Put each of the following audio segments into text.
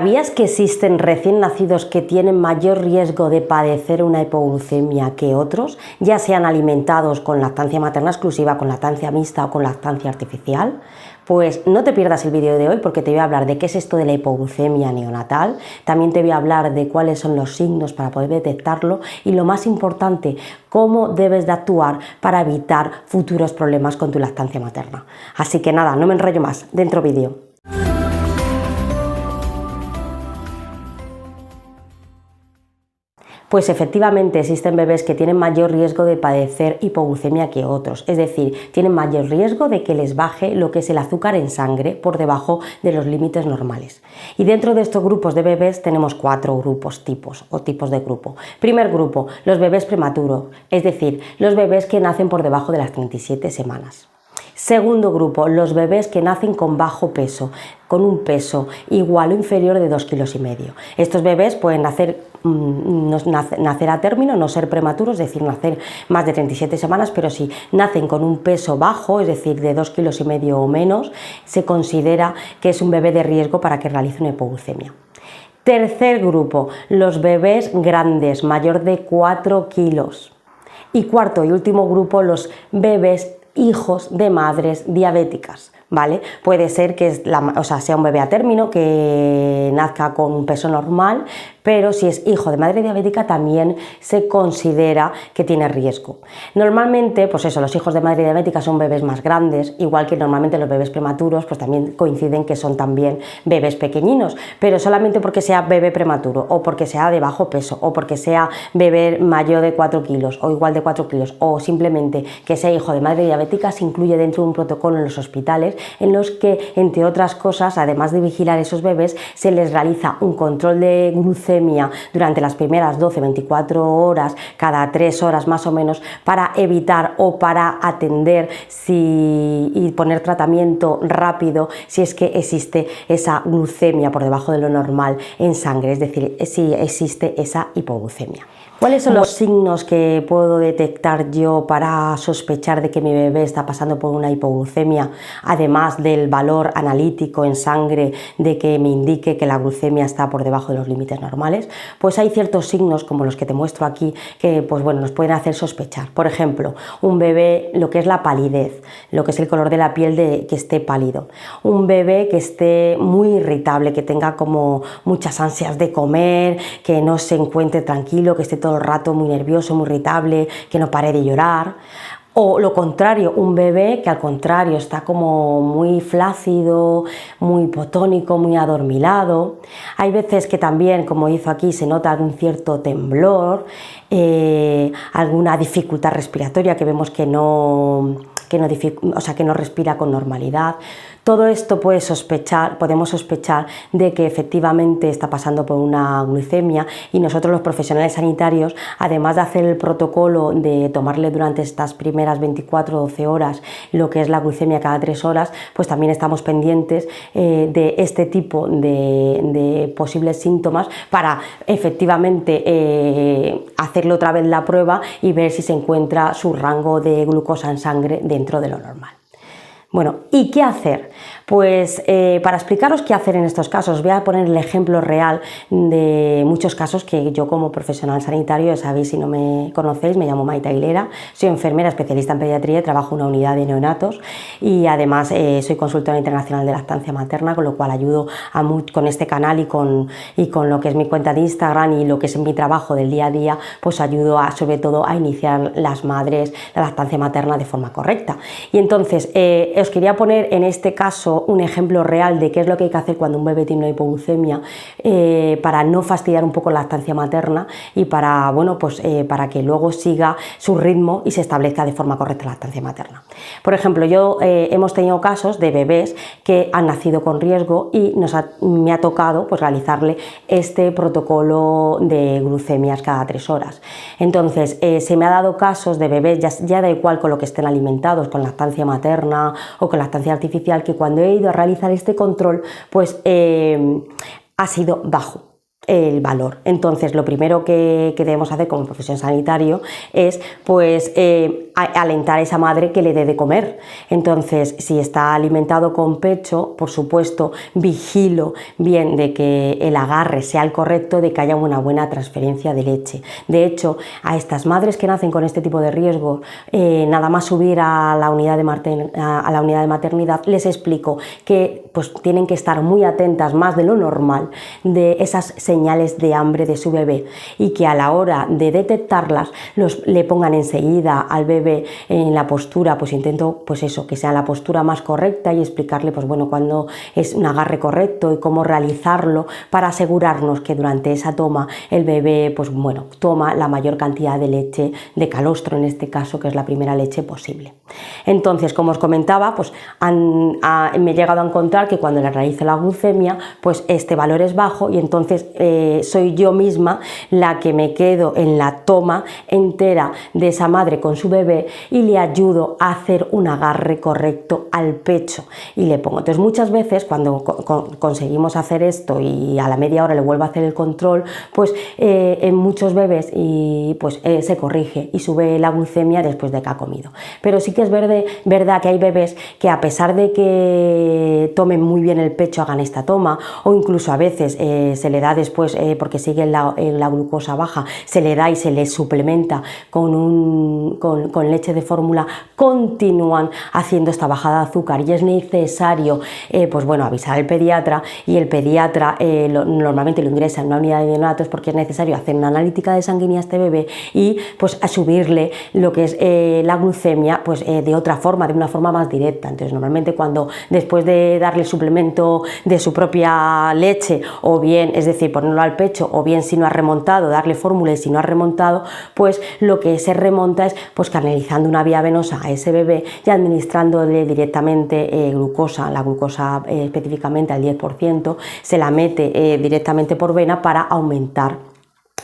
¿Sabías que existen recién nacidos que tienen mayor riesgo de padecer una hipoglucemia que otros, ya sean alimentados con lactancia materna exclusiva, con lactancia mixta o con lactancia artificial? Pues no te pierdas el vídeo de hoy porque te voy a hablar de qué es esto de la hipoglucemia neonatal, también te voy a hablar de cuáles son los signos para poder detectarlo y lo más importante, cómo debes de actuar para evitar futuros problemas con tu lactancia materna. Así que nada, no me enrollo más, dentro vídeo. Pues efectivamente existen bebés que tienen mayor riesgo de padecer hipoglucemia que otros, es decir, tienen mayor riesgo de que les baje lo que es el azúcar en sangre por debajo de los límites normales. Y dentro de estos grupos de bebés tenemos cuatro tipos de grupo. Primer grupo, los bebés prematuros, es decir, los bebés que nacen por debajo de las 37 semanas. Segundo grupo, los bebés que nacen con bajo peso, con un peso igual o inferior de 2,5 kilos. Estos bebés pueden nacer a término, no ser prematuros, es decir, nacer más de 37 semanas, pero si nacen con un peso bajo, es decir, de 2,5 kilos o menos, se considera que es un bebé de riesgo para que realice una hipoglucemia. Tercer grupo, los bebés grandes, mayor de 4 kilos. Y cuarto y último grupo, los bebés hijos de madres diabéticas, ¿vale? Puede ser que sea un bebé a término que nazca con un peso normal, pero si es hijo de madre diabética también se considera que tiene riesgo. Normalmente, pues eso, los hijos de madre diabética son bebés más grandes, igual que normalmente los bebés prematuros, pues también coinciden que son también bebés pequeñinos, pero solamente porque sea bebé prematuro, o porque sea de bajo peso, o porque sea bebé mayor de 4 kilos, o igual de 4 kilos, o simplemente que sea hijo de madre diabética, se incluye dentro de un protocolo en los hospitales, en los que, entre otras cosas, además de vigilar a esos bebés, se les realiza un control de glucemia durante las primeras 12-24 horas, cada 3 horas más o menos, para evitar o para atender y poner tratamiento rápido si es que existe esa glucemia por debajo de lo normal en sangre, es decir, si existe esa hipoglucemia. ¿Cuáles son los signos que puedo detectar yo para sospechar de que mi bebé está pasando por una hipoglucemia, además del valor analítico en sangre de que me indique que la glucemia está por debajo de los límites normales? Pues hay ciertos signos, como los que te muestro aquí, que pues bueno, nos pueden hacer sospechar. Por ejemplo, un bebé, lo que es la palidez, lo que es el color de la piel que esté pálido. Un bebé que esté muy irritable, que tenga como muchas ansias de comer, que no se encuentre tranquilo, que esté todo el rato muy nervioso, muy irritable, que no pare de llorar. O lo contrario, un bebé que al contrario está como muy flácido, muy hipotónico, muy adormilado. Hay veces que también, como hizo aquí, se nota algún cierto temblor, alguna dificultad respiratoria que vemos que no respira con normalidad. Todo esto podemos sospechar de que efectivamente está pasando por una glucemia y nosotros los profesionales sanitarios, además de hacer el protocolo de tomarle durante estas primeras 24-12 horas lo que es la glucemia cada 3 horas, pues también estamos pendientes de este tipo de posibles síntomas para efectivamente hacerle otra vez la prueba y ver si se encuentra su rango de glucosa en sangre dentro de lo normal. Bueno, ¿y qué hacer? Pues para explicaros qué hacer en estos casos, os voy a poner el ejemplo real de muchos casos que yo como profesional sanitario, sabéis si no me conocéis, me llamo Maite Aguilera, soy enfermera especialista en pediatría, trabajo en una unidad de neonatos y además soy consultora internacional de lactancia materna, con lo cual ayudo con este canal y con lo que es mi cuenta de Instagram y lo que es mi trabajo del día a día, pues ayudo sobre todo a iniciar las madres la lactancia materna de forma correcta. Y entonces os quería poner en este caso un ejemplo real de qué es lo que hay que hacer cuando un bebé tiene una hipoglucemia para no fastidiar un poco la lactancia materna y para que luego siga su ritmo y se establezca de forma correcta la lactancia materna. Por ejemplo, hemos tenido casos de bebés que han nacido con riesgo y me ha tocado pues realizarle este protocolo de glucemias cada 3 horas. Entonces, se me ha dado casos de bebés, ya da igual con lo que estén alimentados, con lactancia materna o con lactancia artificial, que cuando he ido a realizar este control, pues ha sido bajo. el valor. Entonces, lo primero que debemos hacer como profesión sanitario es pues alentar a esa madre que le dé de comer. Entonces, si está alimentado con pecho, por supuesto, vigilo bien de que el agarre sea el correcto, de que haya una buena transferencia de leche. De hecho, a estas madres que nacen con este tipo de riesgo, nada más subir a la unidad de maternidad, les explico que pues tienen que estar muy atentas, más de lo normal, de esas señales de hambre de su bebé, y que a la hora de detectarlas le pongan enseguida al bebé en la postura, pues intento pues eso, que sea la postura más correcta, y explicarle pues bueno, cuándo es un agarre correcto y cómo realizarlo, para asegurarnos que durante esa toma el bebé pues bueno, toma la mayor cantidad de leche, de calostro en este caso, que es la primera leche posible. Entonces, como os comentaba, pues me he llegado a encontrar que cuando le realizo la glucemia, pues este valor es bajo, y entonces soy yo misma la que me quedo en la toma entera de esa madre con su bebé y le ayudo a hacer un agarre correcto al pecho y le pongo. Entonces, muchas veces cuando conseguimos hacer esto y a la media hora le vuelvo a hacer el control, pues en muchos bebés se corrige y sube la glucemia después de que ha comido. Pero sí que es verdad que hay bebés que, a pesar de que tomen muy bien el pecho, hagan esta toma, o incluso a veces se le da después, porque sigue la glucosa baja, se le da y se le suplementa con leche de fórmula, continúan haciendo esta bajada de azúcar, y es necesario pues bueno, avisar al pediatra, y el pediatra normalmente lo ingresa en una unidad de neonatos, porque es necesario hacer una analítica de sanguínea a este bebé y pues a subirle lo que es la glucemia pues de otra forma, de una forma más directa. Entonces, normalmente cuando después de darle el suplemento de su propia leche, o bien, es decir, ponerlo al pecho, o bien si no ha remontado, darle fórmula, y si no ha remontado, pues lo que se remonta es pues canalizando una vía venosa a ese bebé y administrándole directamente glucosa, la glucosa específicamente al 10%, se la mete directamente por vena para aumentar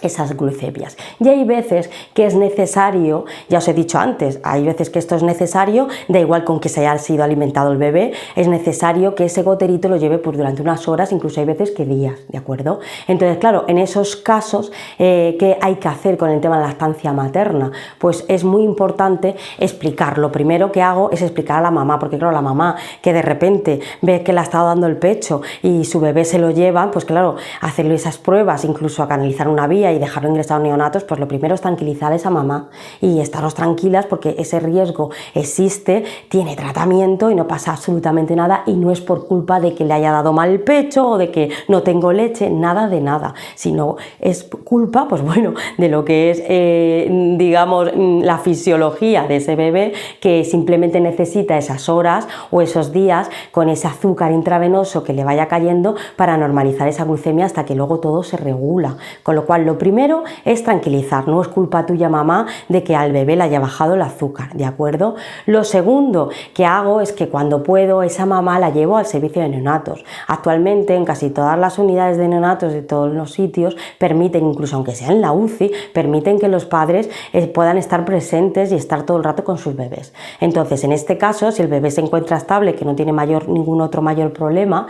esas glucemias. Y hay veces que es necesario, ya os he dicho antes, hay veces que esto es necesario, da igual con que se haya sido alimentado el bebé, es necesario que ese goterito lo lleve pues durante unas horas, incluso hay veces que días, ¿de acuerdo? Entonces, claro, en esos casos, ¿qué hay que hacer con el tema de la lactancia materna? Pues es muy importante explicar. Lo primero que hago es explicar a la mamá, porque claro, la mamá que de repente ve que le ha estado dando el pecho y su bebé se lo lleva, pues claro, hacerle esas pruebas, incluso a canalizar una vía y dejarlo ingresado en neonatos, pues lo primero es tranquilizar a esa mamá y estaros tranquilas, porque ese riesgo existe, tiene tratamiento y no pasa absolutamente nada, y no es por culpa de que le haya dado mal el pecho o de que no tengo leche, nada de nada, sino es culpa, pues bueno, de lo que es digamos la fisiología de ese bebé, que simplemente necesita esas horas o esos días con ese azúcar intravenoso que le vaya cayendo para normalizar esa glucemia, hasta que luego todo se regula. Con lo cual, lo primero es tranquilizar, no es culpa tuya, mamá, de que al bebé le haya bajado el azúcar, ¿de acuerdo? Lo segundo que hago es que cuando puedo, esa mamá la llevo al servicio de neonatos. Actualmente en casi todas las unidades de neonatos de todos los sitios permiten, incluso aunque sea en la UCI, permiten que los padres puedan estar presentes y estar todo el rato con sus bebés. Entonces, en este caso, si el bebé se encuentra estable, que no tiene ningún otro mayor problema,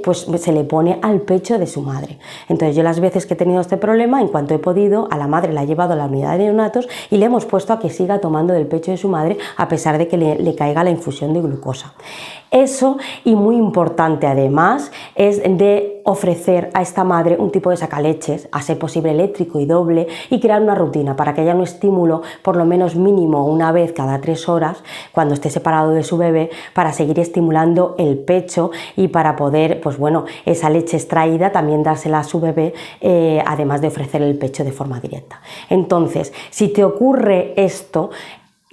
pues se le pone al pecho de su madre. Entonces, yo las veces que he tenido este problema, en cuanto he podido, a la madre la he llevado a la unidad de neonatos y le hemos puesto a que siga tomando del pecho de su madre, a pesar de que le caiga la infusión de glucosa. Eso, y muy importante además, es de ofrecer a esta madre un tipo de sacaleches, a ser posible eléctrico y doble, y crear una rutina para que haya un estímulo por lo menos mínimo una vez cada 3 horas cuando esté separado de su bebé, para seguir estimulando el pecho y para poder, pues bueno, esa leche extraída también dársela a su bebé, además de ofrecer el pecho de forma directa. Entonces, si te ocurre esto,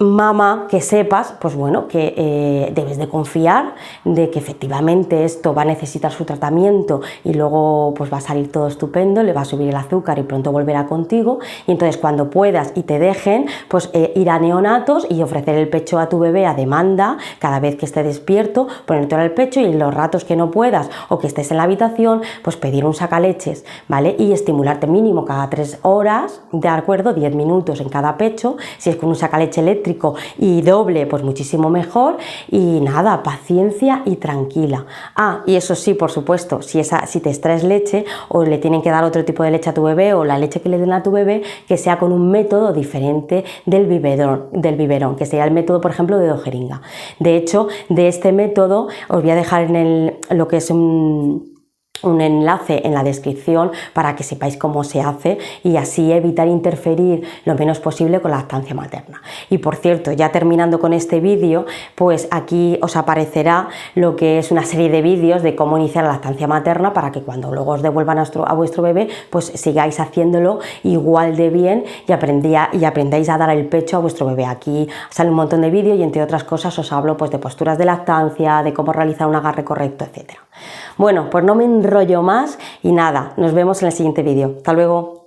mamá, que sepas, pues bueno, que debes de confiar de que efectivamente esto va a necesitar su tratamiento y luego pues va a salir todo estupendo, le va a subir el azúcar y pronto volverá contigo, y entonces cuando puedas y te dejen, pues ir a neonatos y ofrecer el pecho a tu bebé a demanda cada vez que esté despierto, ponértelo al pecho, y en los ratos que no puedas o que estés en la habitación, pues pedir un sacaleches, ¿vale? Y estimularte mínimo cada 3 horas, ¿de acuerdo? 10 minutos en cada pecho, si es con un sacaleche eléctrico, eléctrico y doble, pues muchísimo mejor. Y nada, paciencia y tranquila. Y eso sí, por supuesto, si te extraes leche o le tienen que dar otro tipo de leche a tu bebé o la leche que le den a tu bebé, que sea con un método diferente del biberón, que sería el método, por ejemplo, de dojeringa. De hecho, de este método os voy a dejar en lo que es un enlace en la descripción para que sepáis cómo se hace y así evitar interferir lo menos posible con la lactancia materna. Y por cierto, ya terminando con este vídeo, pues aquí os aparecerá lo que es una serie de vídeos de cómo iniciar la lactancia materna para que cuando luego os devuelvan a vuestro bebé, pues sigáis haciéndolo igual de bien y aprendáis a dar el pecho a vuestro bebé. Aquí sale un montón de vídeos y entre otras cosas os hablo pues de posturas de lactancia, de cómo realizar un agarre correcto, etc. Bueno, pues no me enrollo más y nada, nos vemos en el siguiente vídeo. Hasta luego.